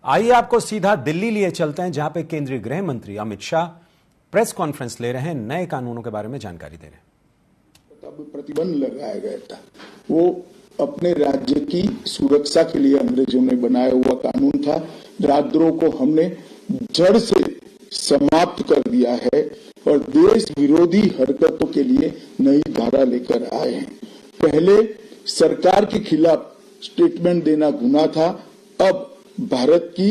आइए आपको सीधा दिल्ली लिए चलते हैं, जहां पे केंद्रीय गृह मंत्री अमित शाह प्रेस कॉन्फ्रेंस ले रहे हैं, नए कानूनों के बारे में जानकारी दे रहे हैं। तब प्रतिबंध लगाया गया था, वो अपने राज्य की सुरक्षा के लिए अंग्रेजों ने बनाया हुआ कानून था। राजद्रोह को हमने जड़ से समाप्त कर दिया है और देश विरोधी हरकतों के लिए नई धारा लेकर आए हैं। पहले सरकार के खिलाफ स्टेटमेंट देना गुनाह था, अब भारत की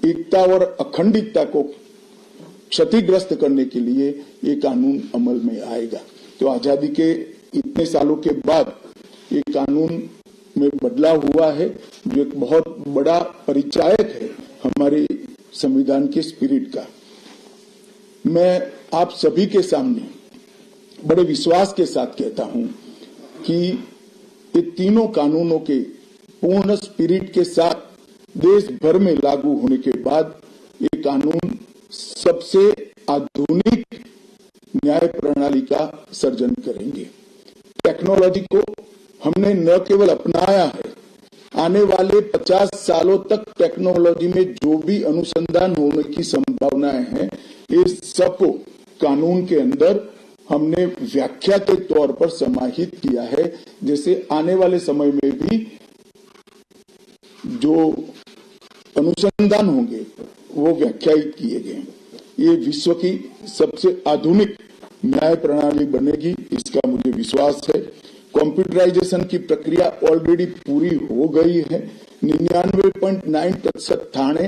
एकता और अखंडता को क्षतिग्रस्त करने के लिए ये कानून अमल में आएगा। तो आजादी के इतने सालों के बाद ये कानून में बदलाव हुआ है, जो एक बहुत बड़ा परिचायक है हमारे संविधान के स्पिरिट का। मैं आप सभी के सामने बड़े विश्वास के साथ कहता हूं कि ये तीनों कानूनों के पूर्ण स्पिरिट के साथ देश भर में लागू होने के बाद ये कानून सबसे आधुनिक न्याय प्रणाली का सर्जन करेंगे। टेक्नोलॉजी को हमने न केवल अपनाया है, आने वाले 50 सालों तक टेक्नोलॉजी में जो भी अनुसंधान होने की संभावनाएं हैं, इस सबको कानून के अंदर हमने व्याख्या के तौर पर समाहित किया है, जैसे आने वाले समय में भी जो अनुसंधान होंगे वो व्याख्यायित किए गए। ये विश्व की सबसे आधुनिक न्याय प्रणाली बनेगी, इसका मुझे विश्वास है। कंप्यूटराइजेशन की प्रक्रिया ऑलरेडी पूरी हो गई है। 99.9% थाने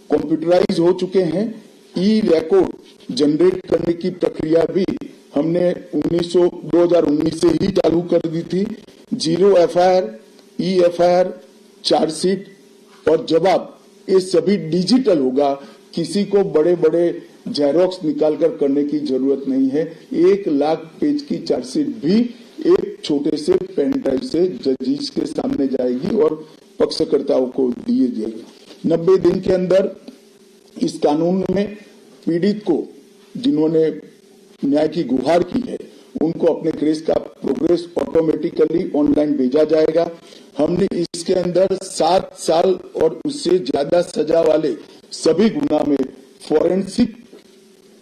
कंप्यूटराइज हो चुके हैं। ई रिकॉर्ड जनरेट करने की प्रक्रिया भी हमने 2019 से ही चालू कर दी थी। 0 एफआईआर, ई एफआईआर, चार्जशीट और जवाब, ये सभी डिजिटल होगा। किसी को बड़े बड़े जेरोक्स निकालकर करने की जरूरत नहीं है। 1 लाख पेज की चार्जशीट भी एक छोटे से पेन ड्राइव से जजेस के सामने जाएगी और पक्षकर्ताओं को दिए जाएगी। 90 दिन के अंदर इस कानून में पीड़ित को, जिन्होंने न्याय की गुहार की है, उनको अपने केस का प्रोग्रेस ऑटोमेटिकली ऑनलाइन भेजा जाएगा। हमने इसके अंदर 7 साल और उससे ज्यादा सजा वाले सभी गुना में फॉरेंसिक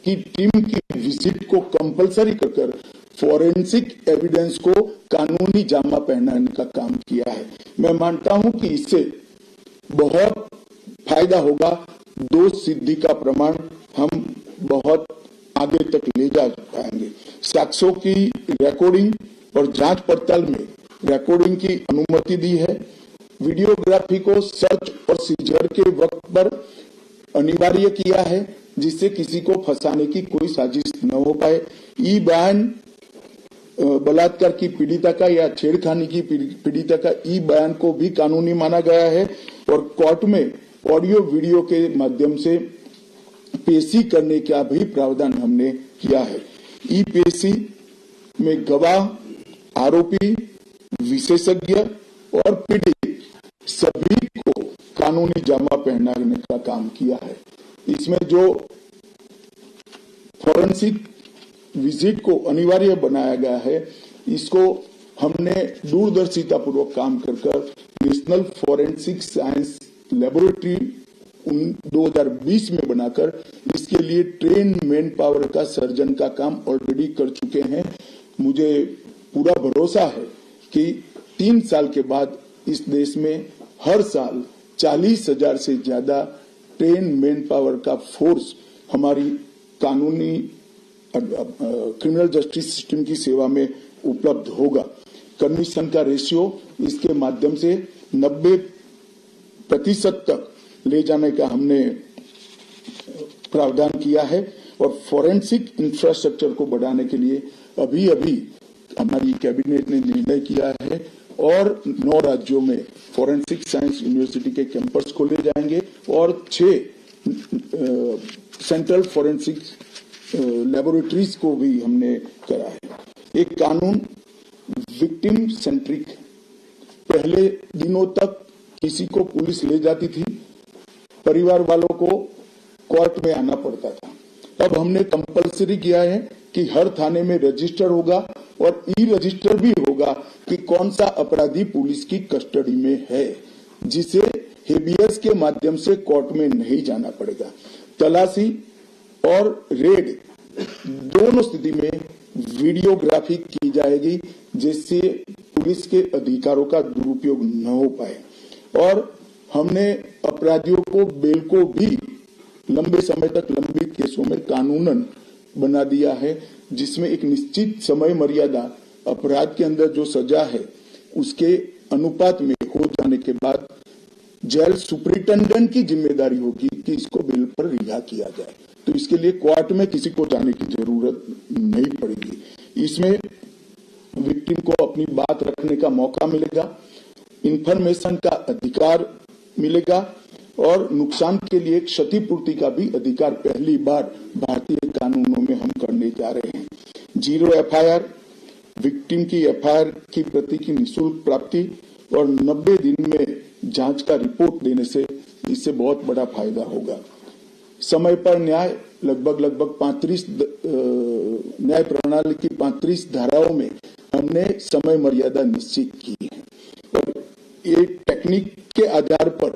की टीम की विजिट को कंपलसरी कर फॉरेंसिक एविडेंस को कानूनी जामा पहनाने का काम किया है। मैं मानता हूं कि इससे बहुत फायदा होगा। दोष सिद्धि का प्रमाण हम बहुत आगे तक ले जा पाएंगे। साक्ष्यों की रिकॉर्डिंग और जांच पड़ताल में रिकॉर्डिंग की अनुमति दी है। वीडियोग्राफी को सर्च और सीजर के वक्त पर अनिवार्य किया है, जिससे किसी को फंसाने की कोई साजिश न हो पाए। ई बयान, बलात्कार की पीड़िता का या छेड़खानी की पीड़िता का ई बयान को भी कानूनी माना गया है और कोर्ट में ऑडियो वीडियो के माध्यम से पेशी करने का भी प्रावधान हमने किया है। ई पेशी में गवाह, आरोपी, विशेषज्ञ और पीड़ित सभी को कानूनी जामा पहनाने का काम किया है। इसमें जो फॉरेंसिक विजिट को अनिवार्य बनाया गया है, इसको हमने दूरदर्शिता पूर्वक काम कर नेशनल फॉरेंसिक साइंस लेबोरेटरी 2020 में बनाकर इसके लिए ट्रेन मैन पावर का सर्जन का काम ऑलरेडी कर चुके हैं। मुझे पूरा भरोसा है कि 3 साल के बाद इस देश में हर साल 40,000 से ज्यादा ट्रेन मैन पावर का फोर्स हमारी कानूनी क्रिमिनल जस्टिस सिस्टम की सेवा में उपलब्ध होगा। कमीशन का रेशियो इसके माध्यम से 90% तक ले जाने का हमने प्रावधान किया है और फॉरेंसिक इंफ्रास्ट्रक्चर को बढ़ाने के लिए अभी हमारी कैबिनेट ने निर्णय किया है और 9 राज्यों में फॉरेंसिक साइंस यूनिवर्सिटी के कैंपस खोले जाएंगे और 6 सेंट्रल फॉरेंसिक लेबोरेटरीज को भी हमने करा है। एक कानून विक्टिम सेंट्रिक है। पहले दिनों तक किसी को पुलिस ले जाती थी, परिवार वालों को कोर्ट में आना पड़ता था। अब हमने कंपलसरी किया है कि हर थाने में रजिस्टर होगा और ई रजिस्टर भी होगा कि कौन सा अपराधी पुलिस की कस्टडी में है, जिसे हेबियस के माध्यम से कोर्ट में नहीं जाना पड़ेगा। तलाशी और रेड दोनों स्थिति में वीडियोग्राफी की जाएगी, जिससे पुलिस के अधिकारों का दुरुपयोग न हो पाए। और हमने अपराधियों को बेल को भी लंबे समय तक लंबित केसों में कानूनन बना दिया है, जिसमें एक निश्चित समय मर्यादा अपराध के अंदर जो सजा है उसके अनुपात में हो जाने के बाद जेल सुपरिटेंडेंट की जिम्मेदारी होगी कि इसको बेल पर रिहा किया जाए। तो इसके लिए कोर्ट में किसी को जाने की जरूरत नहीं पड़ेगी। इसमें विक्टिम को अपनी बात रखने का मौका मिलेगा, इंफॉर्मेशन का अधिकार मिलेगा और नुकसान के लिए क्षतिपूर्ति का भी अधिकार पहली बार भारतीय कानूनों में हम करने जा रहे हैं। 0 एफआईआर, विक्टिम की एफआईआर की प्रति की निःशुल्क प्राप्ति और 90 दिन में जांच का रिपोर्ट देने से इससे बहुत बड़ा फायदा होगा। समय पर न्याय लगभग 35 न्याय प्रणाली की 35 धाराओं में हमने समय मर्यादा निश्चित की है और ये टेक्निक के आधार पर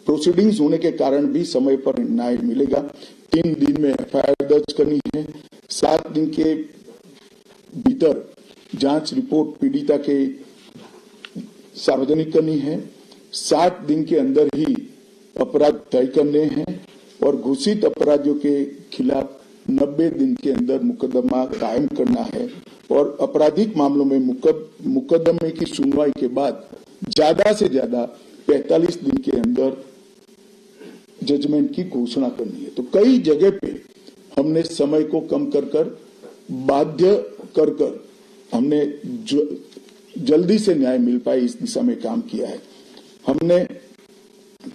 प्रोसीडिंग्स होने के कारण भी समय पर न्याय मिलेगा। 3 दिन में एफआईआर दर्ज करनी है, 7 दिन के भीतर जांच रिपोर्ट पीड़िता के सार्वजनिक करनी है, 60 दिन के अंदर ही अपराध तय करने हैं और घोषित अपराधियों के खिलाफ 90 दिन के अंदर मुकदमा कायम करना है और आपराधिक मामलों में मुकदमे की सुनवाई के बाद ज्यादा से ज्यादा 45 दिन के अंदर जजमेंट की घोषणा करनी है। तो कई जगह पे हमने समय को कम कर बाध्य कर हमने जल्दी से न्याय मिल पाए इस दिशा में काम किया है। हमने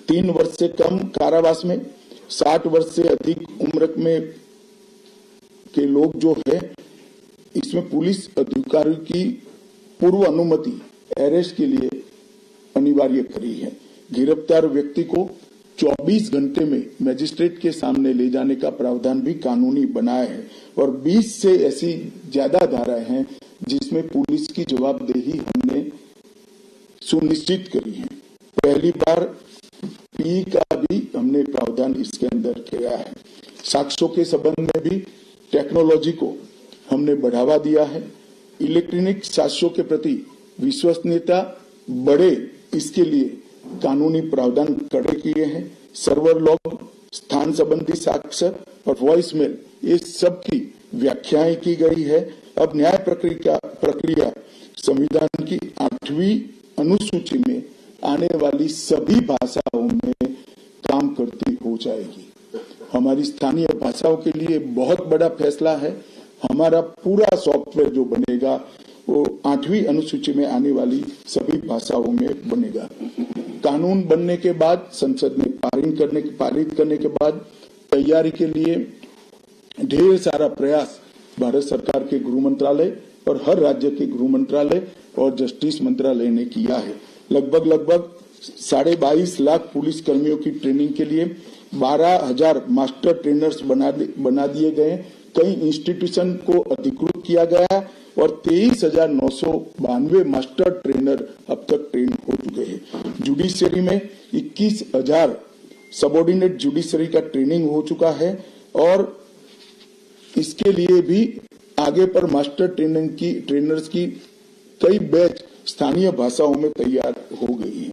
3 वर्ष से कम कारावास में 60 वर्ष से अधिक उम्र में के लोग जो है, इसमें पुलिस अधिकारी की पूर्व अनुमति अरेस्ट के लिए अनिवार्य करी है। गिरफ्तार व्यक्ति को 24 घंटे में मजिस्ट्रेट के सामने ले जाने का प्रावधान भी कानूनी बनाया है और 20 से ऐसी ज्यादा धाराएं हैं जिसमें पुलिस की जवाबदेही हमने सुनिश्चित करी है। पहली बार पी का भी हमने प्रावधान इसके अंदर किया है। साक्ष्यों के संबंध में भी टेक्नोलॉजी को हमने बढ़ावा दिया है। इलेक्ट्रॉनिक साक्ष्यों के प्रति विश्वसनीयता बढ़े, इसके लिए कानूनी प्रावधान कड़े किए हैं। सर्वर लॉग, स्थान संबंधी साक्ष्य और वॉइसमेल, ये सब की व्याख्याएं की गई है। अब न्याय प्रक्रिया संविधान की 8वीं अनुसूची में आने वाली सभी भाषाओं में काम करती हो जाएगी। हमारी स्थानीय भाषाओं के लिए बहुत बड़ा फैसला है। हमारा पूरा सॉफ्टवेयर जो बनेगा वो 8वीं अनुसूची में आने वाली सभी भाषाओं में बनेगा। कानून बनने के बाद, संसद में पारित करने के बाद तैयारी के लिए ढेर सारा प्रयास भारत सरकार के गृह मंत्रालय और हर राज्य के गृह मंत्रालय और जस्टिस मंत्रालय ने किया है। लगभग 22.5 लाख पुलिस कर्मियों की ट्रेनिंग के लिए 12,000 मास्टर ट्रेनर्स बना दिए गए। कई इंस्टीट्यूशन को अधिकृत किया गया और 23,992 मास्टर ट्रेनर अब तक ट्रेन हो चुके हैं। जुडिशरी में 21,000 सबऑर्डिनेट जुडिशरी का ट्रेनिंग हो चुका है और इसके लिए भी आगे पर मास्टर ट्रेनर्स की कई बैच स्थानीय भाषाओं में तैयार हो गई है।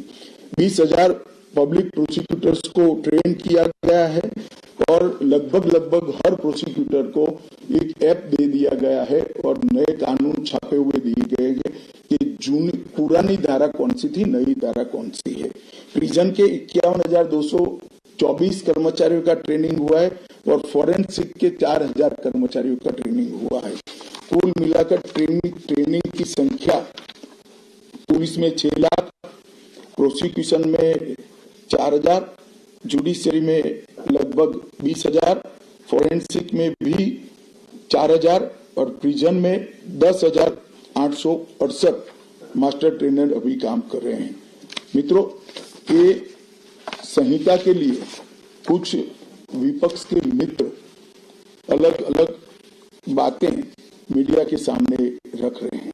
20,000 पब्लिक प्रोसिक्यूटर्स को ट्रेन किया गया है और लगभग हर प्रोसिक्यूटर को एक ऐप दे दिया गया है और नए कानून छापे हुए दिए गए हैं कि पुरानी धारा कौन सी थी, नई धारा कौन सी है। प्रिजन के 51,224 कर्मचारियों का ट्रेनिंग हुआ है और फॉरेंसिक के 4,000 कर्मचारियों का ट्रेनिंग हुआ है। कुल मिलाकर ट्रेनिंग की संख्या पुलिस में 6 लाख, प्रोसिक्यूशन में 4,000, जुडिशरी में लगभग 20,000, फॉरेंसिक में भी 4,000 और प्रिजन में 10,868 मास्टर ट्रेनर अभी काम कर रहे हैं। मित्रों, ये संहिता के लिए कुछ विपक्ष के मित्र अलग अलग बातें मीडिया के सामने रख रहे हैं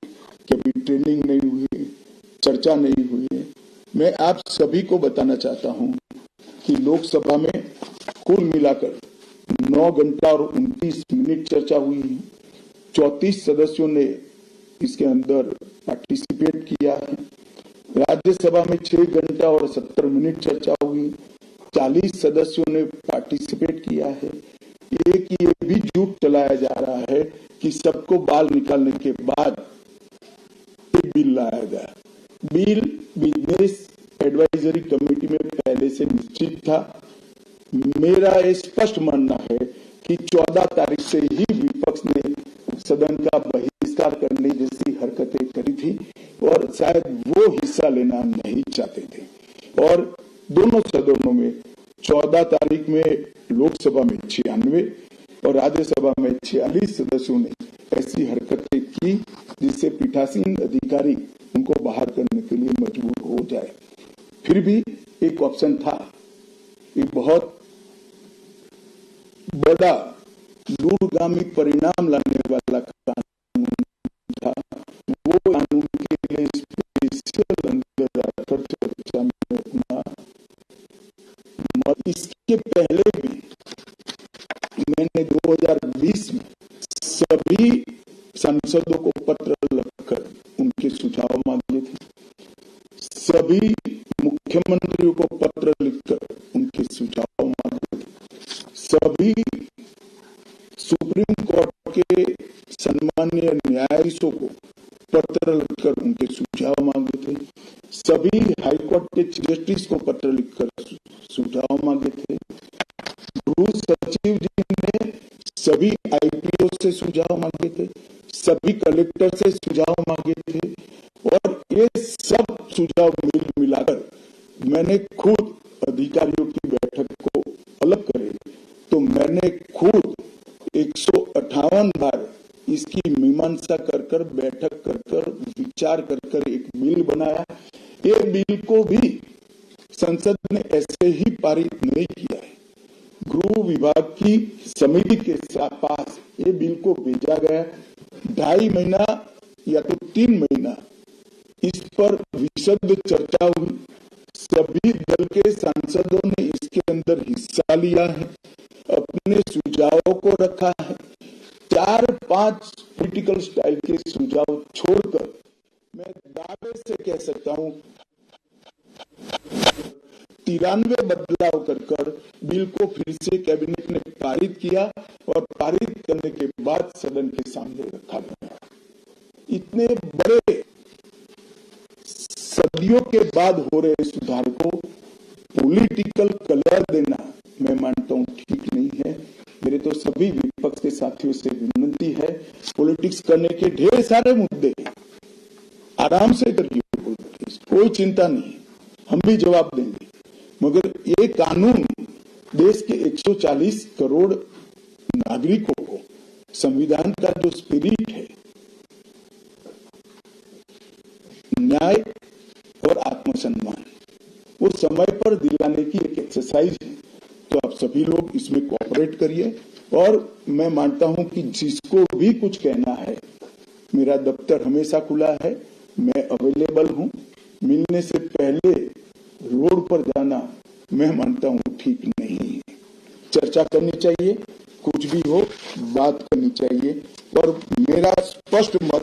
कि अभी ट्रेनिंग नहीं हुई है, चर्चा नहीं हुई है। मैं आप सभी को बताना चाहता हूं कि लोकसभा में कुल मिलाकर 9 घंटा और 29 मिनट चर्चा हुई है। 34 सदस्यों ने इसके अंदर पार्टिसिपेट किया है। राज्यसभा में 6 घंटा और 70 मिनट चर्चा हुई। 40 सदस्यों ने पार्टिसिपेट किया है। एक ये भी झूठ चलाया जा रहा है कि सबको बाल निकालने के बाद एक बिल लाया गया। बिल बिजनेस एडवाइजरी कमेटी में पहले से निश्चित था। मेरा स्पष्ट मानना है कि 14 तारीख से ही विपक्ष ने सदन का बहिष्कार करने जैसी हरकतें करी थी और शायद वो हिस्सा लेना नहीं चाहते थे। और दोनों सदनों में 14 तारीख में लोकसभा में 96 और राज्यसभा में 46 सदस्यों ने ऐसी हरकतें की जिससे पीठासीन अधिकारी उनको बाहर करने के लिए मजबूर हो जाए। फिर भी एक ऑप्शन था। ये बहुत बड़ा दूरगामी परिणाम लाने वाला कानून था। वो कानून के लिए स्पेशल अंदर चर्चा में अपना इसके पहले भी मैंने 2020 में सभी सांसदों को पत्र लिखकर उनके सुझाव मांगे थे। सभी मुख्यमंत्रियों को पत्र लिखकर उनके सुझाव मांगे थे। सभी सुप्रीम कोर्ट के सम्मानीय न्यायाधीशों को पत्र लिखकर उनके सुझाव मांगे थे। सभी हाईकोर्ट के चीफ जस्टिस को पत्र लिखकर सुझाव मांगे थे। गृह सचिव जी ने सभी आईपीओ से सुझाव मांगे थे। सभी कलेक्टर से सुझाव मांगे थे। और ये सब सुझाव मिलाकर मैंने खुद अधिकारियों की बैठक को अलग करे तो मैंने खुद 158 बार इसकी मीमांसा कर बैठक कर विचार कर एक बिल बनाया। ये बिल को भी संसद ने ऐसे ही पारित नहीं किया है। गृह विभाग की समिति के पास ये बिल को भेजा गया। 2.5 महीना या तो 3 महीना इस पर विशद चर्चा हुई। सभी दल के सांसदों ने इसके अंदर हिस्सा लिया है, अपने सुझावों को रखा है। 4-5 पॉलिटिकल स्टाइल के सुझाव छोड़कर मैं दावे से कह सकता हूं 93 बदलाव कर बिल को फिर से कैबिनेट ने पारित किया और पारित करने के बाद सदन के सामने रखा गया। इतने बड़े सदियों के बाद हो रहे सुधार को पॉलिटिकल कलर देना मैं मानता हूं ठीक नहीं है। मेरे तो सभी विपक्ष के साथियों से विनती है, पॉलिटिक्स करने के ढेर सारे मुद्दे आराम से करिए पॉलिटिक्स, कोई चिंता नहीं, हम भी जवाब देंगे। मगर ये कानून देश के 140 करोड़ नागरिकों को संविधान का जो स्पिरिट है, न्याय और आत्मसम्मान, वो समय पर दिलाने की एक एक्सरसाइज है। तो आप सभी लोग इसमें कोऑपरेट करिए। और मैं मानता हूं कि जिसको भी कुछ कहना है, मेरा दफ्तर हमेशा खुला है, मैं अवेलेबल हूं। मिलने से पहले रोड पर जाना मैं मानता हूं ठीक नहीं है। चर्चा करनी चाहिए, कुछ भी हो बात करनी चाहिए। और मेरा स्पष्ट मत